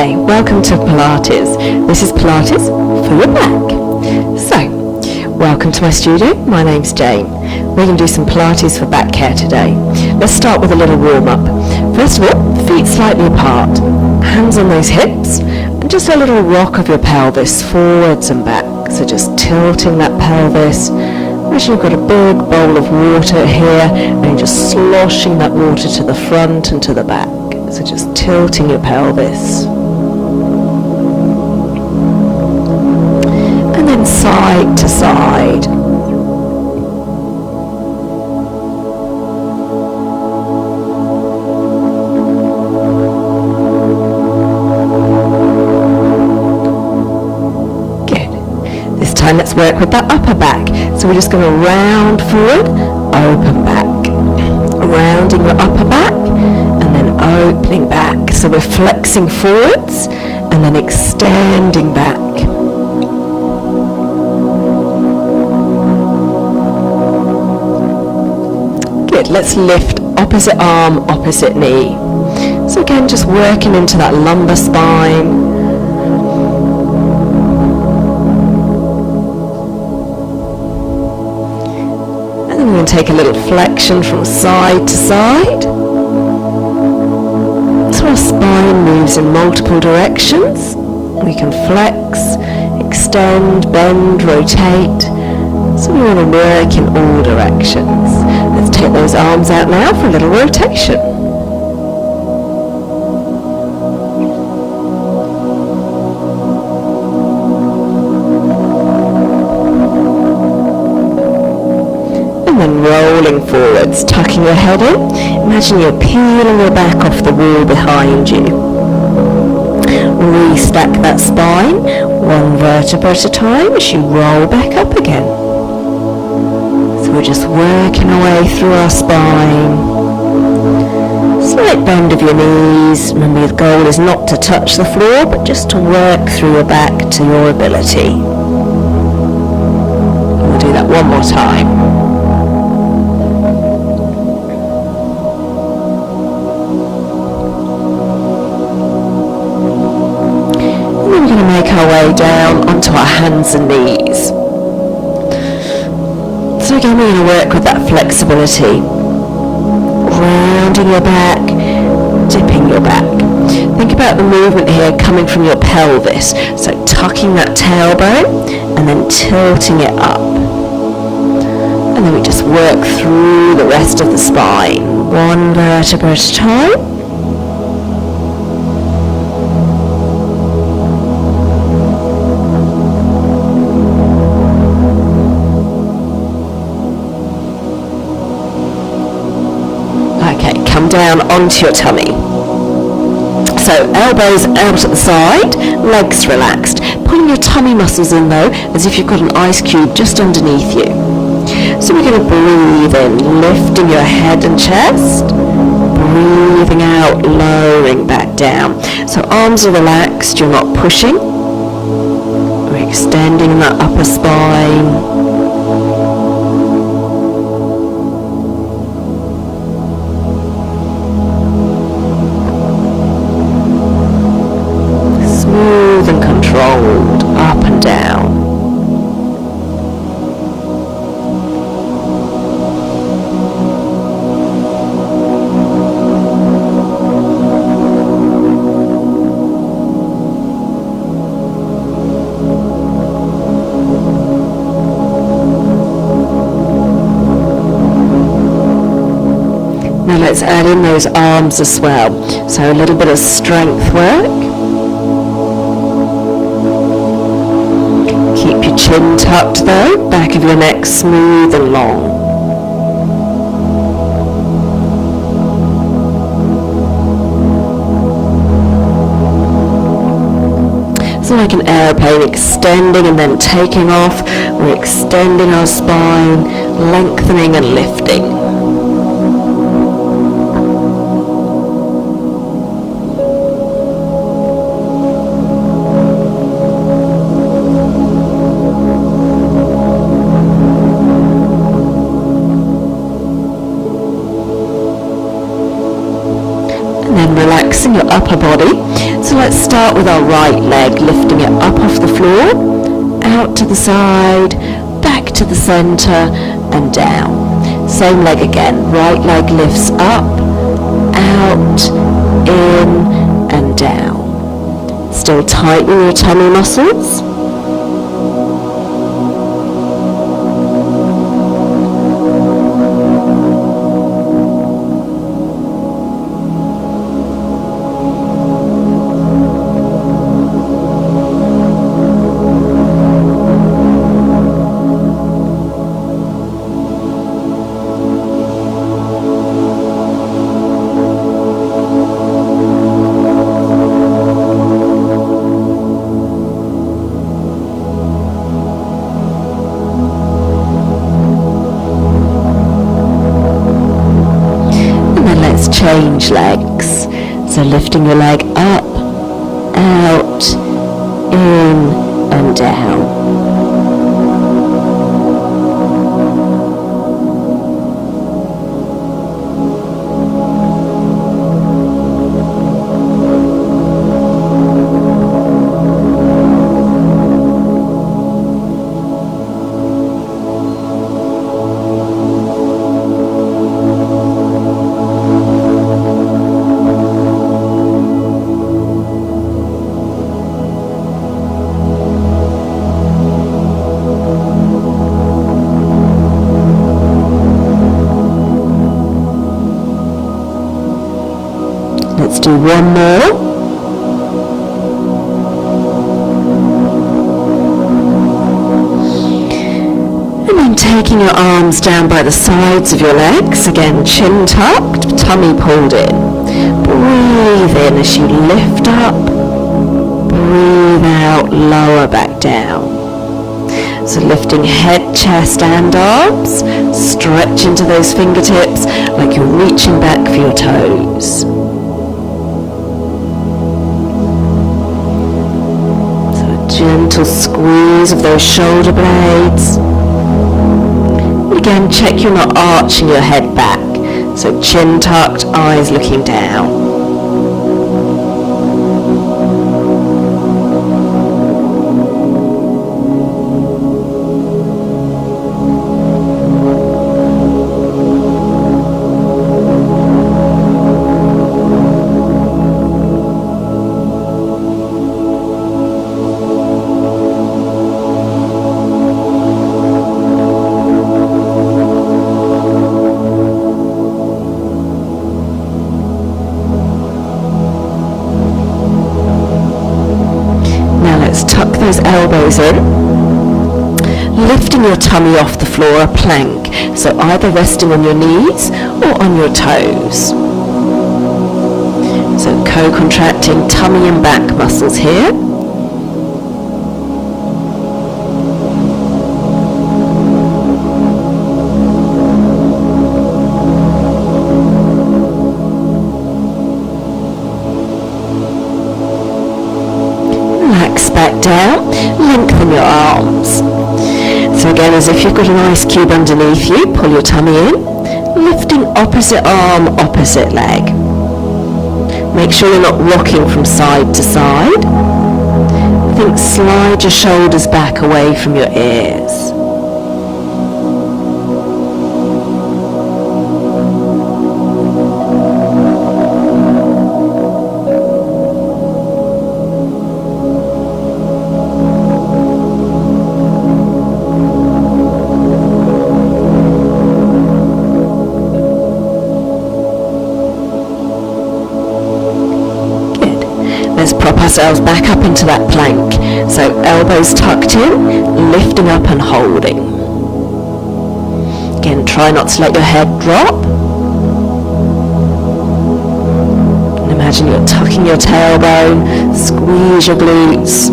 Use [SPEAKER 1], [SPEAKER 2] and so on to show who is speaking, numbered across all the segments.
[SPEAKER 1] Hi, welcome to Pilates. This is Pilates for your back. So, welcome to my studio. My name's Jane. We're going to do some Pilates for Backcare today. Let's start with a little warm-up. First of all, feet slightly apart, hands on those hips, and just a little rock of your pelvis forwards and back. So just tilting that pelvis. Imagine you've got a big bowl of water here, and you're just sloshing that water to the front and to the back. So just tilting your pelvis. And then side to side. Good. This time let's work with that upper back. So we're just going to round forward, open back. Rounding your upper back and then opening back. So we're flexing forwards and then extending back. Good. Let's lift opposite arm, opposite knee. So again, just working into that lumbar spine. We're going to take a little flexion from side to side. So our spine moves in multiple directions. We can flex, extend, bend, rotate. So we want to work in all directions. Let's take those arms out now for a little rotation. And rolling forwards, tucking your head in. Imagine you're peeling your back off the wall behind you. Restack that spine, one vertebra at a time as you roll back up again. So we're just working our way through our spine. Slight bend of your knees. Remember, the goal is not to touch the floor, but just to work through your back to your ability. We'll do that one more time. We're going to make our way down onto our hands and knees. So again, we're going to work with that flexibility. Rounding your back, dipping your back. Think about the movement here coming from your pelvis. So tucking that tailbone and then tilting it up. And then we just work through the rest of the spine. One vertebra at a time. Come down onto your tummy. So elbows out at the side, legs relaxed. Pulling your tummy muscles in though, as if you've got an ice cube just underneath you. So we're going to breathe in, lifting your head and chest. Breathing out, lowering back down. So arms are relaxed, you're not pushing. We're extending that upper spine. Smooth and controlled, up and down. Now let's add in those arms as well. So a little bit of strength work. Keep your chin tucked though, back of your neck smooth and long. It's like an airplane, extending and then taking off. We're extending our spine, lengthening and lifting. And then relaxing your upper body. So let's start with our right leg, lifting it up off the floor, out to the side, back to the center, and down. Same leg again, right leg lifts up, out, in, and down. Still tighten your tummy muscles. Change legs. So lifting your leg up, out, in, and down. Let's do one more. And then taking your arms down by the sides of your legs, again chin tucked, tummy pulled in. Breathe in as you lift up, breathe out, lower back down. So lifting head, chest and arms, stretch into those fingertips like you're reaching back for your toes. Gentle squeeze of those shoulder blades. And again, check you're not arching your head back. So chin tucked, eyes looking down. Tuck those elbows in, lifting your tummy off the floor, a plank, so either resting on your knees or on your toes. So co-contracting tummy and back muscles here. Back down, lengthen your arms. So again, as if you've got an ice cube underneath you, pull your tummy in, lifting opposite arm, opposite leg. Make sure you're not rocking from side to side. Think slide your shoulders back away from your ears. Let's prop ourselves back up into that plank. So elbows tucked in, lifting up and holding. Again, try not to let your head drop. And imagine you're tucking your tailbone, squeeze your glutes.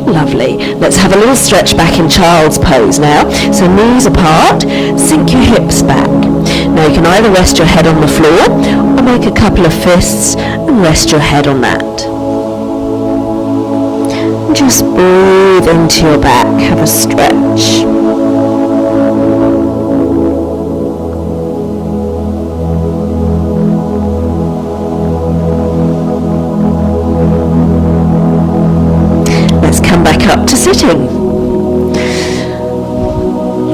[SPEAKER 1] Lovely. Let's have a little stretch back in child's pose now. So knees apart, sink your hips back. Now you can either rest your head on the floor or make a couple of fists and rest your head on that. Just breathe into your back, have a stretch. Let's come back up to sitting.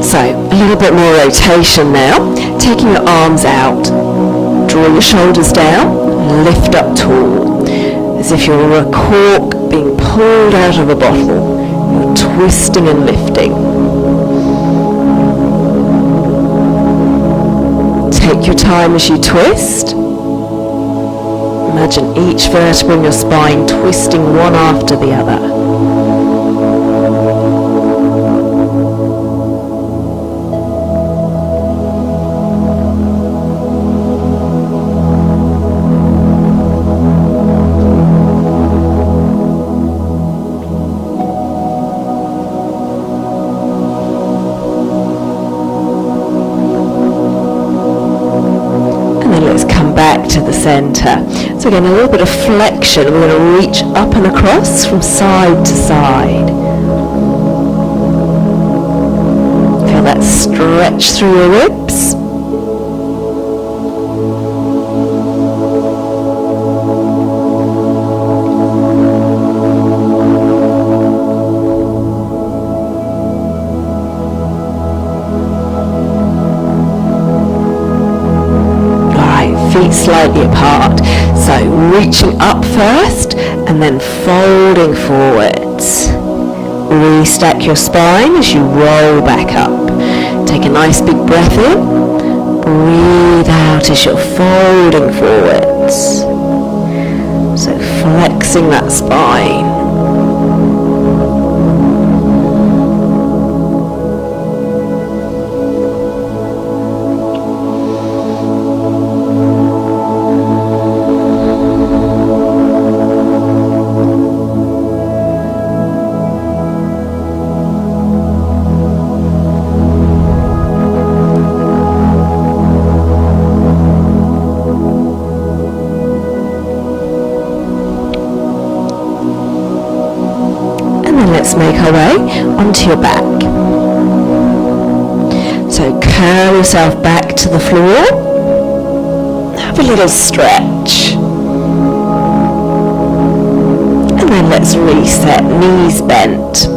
[SPEAKER 1] So, a little bit more rotation now. Taking your arms out, draw your shoulders down, lift up tall, as if you're a cork being pulled out of a bottle. You're twisting and lifting. Take your time as you twist. Imagine each vertebra in your spine twisting one after the other. To the center. So again, a little bit of flexion. We're going to reach up and across from side to side. Feel that stretch through your ribs. Feet slightly apart, so reaching up first and then folding forwards. Restack your spine as you roll back up. Take a nice big breath in, breathe out as you're folding forwards. So flexing that spine. Let's make our way onto your back. So curl yourself back to the floor. Have a little stretch. And then let's reset, knees bent.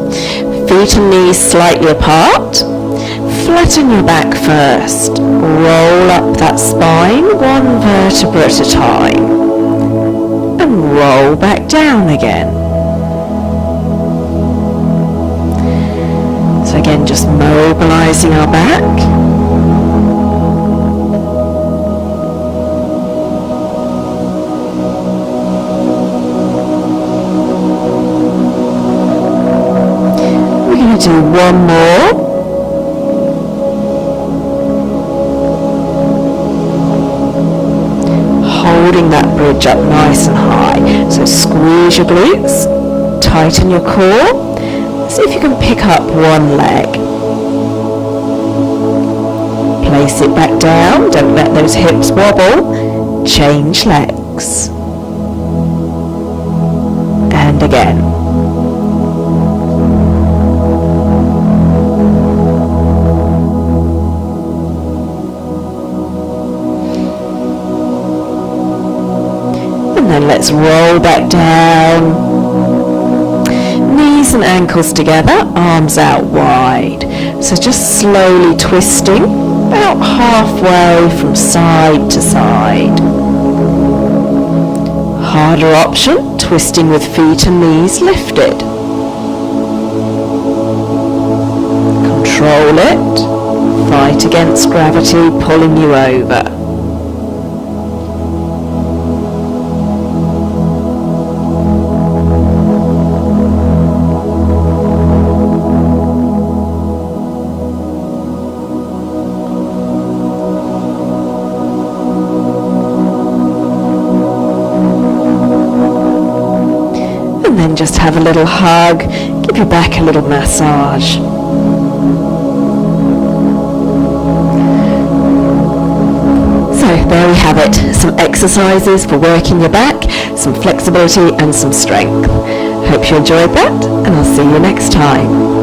[SPEAKER 1] Feet and knees slightly apart. Flatten your back first. Roll up that spine, one vertebra at a time. And roll back down again. So again, just mobilizing our back. We're going to do one more. Holding that bridge up nice and high. So squeeze your glutes, tighten your core. See if you can pick up one leg. Place it back down, don't let those hips wobble. Change legs. And again. And then let's roll back down. Knees and ankles together, arms out wide. So just slowly twisting, about halfway from side to side. Harder option, twisting with feet and knees lifted. Control it. Fight against gravity pulling you over. And then just have a little hug, give your back a little massage. So there we have it, some exercises for working your back, some flexibility and some strength. Hope you enjoyed that, and I'll see you next time.